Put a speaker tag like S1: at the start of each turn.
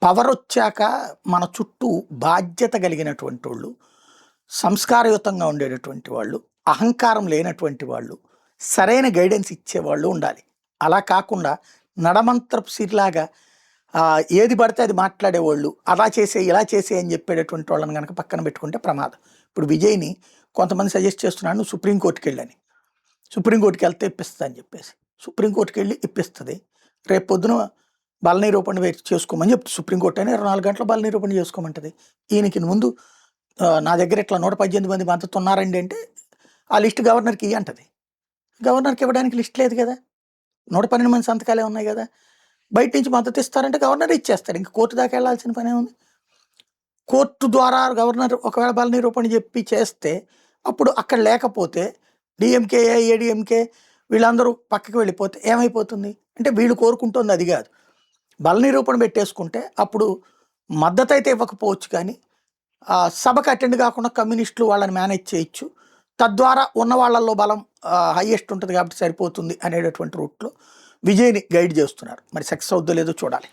S1: Power వచ్చాక మన చుట్టూ బాధ్యత కలిగినటువంటి వాళ్ళు, సంస్కారయుతంగా ఉండేటటువంటి వాళ్ళు, అహంకారం లేనటువంటి వాళ్ళు, సరైన గైడెన్స్ ఇచ్చేవాళ్ళు ఉండాలి. అలా కాకుండా నడమంత్రపు సిరిలాగా ఏది పడితే అది మాట్లాడేవాళ్ళు, అలా చేసే ఇలా చేసే అని చెప్పేటటువంటి వాళ్ళని కనుక పక్కన పెట్టుకుంటే ప్రమాదం. ఇప్పుడు విజయ్ని కొంతమంది సజెస్ట్ చేస్తున్నాడు, నువ్వు సుప్రీంకోర్టుకి వెళ్ళని. సుప్రీంకోర్టుకి వెళ్తే ఇప్పిస్తా అని చెప్పేసి సుప్రీంకోర్టుకి వెళ్ళి ఇప్పిస్తుంది. రేపు పొద్దున బల నిరూపణ చేసుకోమని చెప్తుంది సుప్రీంకోర్టు. అయినా 24 గంటల బల నిరూపణ చేసుకోమంటుంది. ఈయనకి ముందు నా దగ్గర ఇట్లా 118 మంది మద్దతు ఉన్నారండి అంటే ఆ లిస్ట్ గవర్నర్కి ఇయ్యి అంటది. గవర్నర్కి ఇవ్వడానికి లిస్ట్ లేదు కదా, 112 మంది సంతకాలే ఉన్నాయి కదా. బయట నుంచి మద్దతు ఇస్తారంటే గవర్నర్ ఇచ్చేస్తాడు, ఇంక కోర్టు దాకా వెళ్ళాల్సిన పనే ఉంది. కోర్టు ద్వారా గవర్నర్ ఒకవేళ బల నిరూపణ చెప్పి చేస్తే అప్పుడు అక్కడ లేకపోతే డిఎంకే, ఏఐఏడిఎంకే వీళ్ళందరూ పక్కకి వెళ్ళిపోతే ఏమైపోతుంది అంటే, వీళ్ళు కోరుకుంటుంది అది కాదు. బల నిరూపణ పెట్టేసుకుంటే అప్పుడు మద్దతు అయితే ఇవ్వకపోవచ్చు, కానీ సభకు అటెండ్ కాకుండా కమ్యూనిస్టులు వాళ్ళని మేనేజ్ చేయొచ్చు. తద్వారా ఉన్న వాళ్ళల్లో బలం హైయెస్ట్ ఉంటుంది కాబట్టి సరిపోతుంది అనేటటువంటి రూట్లో విజయ్ని గైడ్ చేస్తున్నారు. మరి సక్సెస్ అవుద్దో లేదో చూడాలి.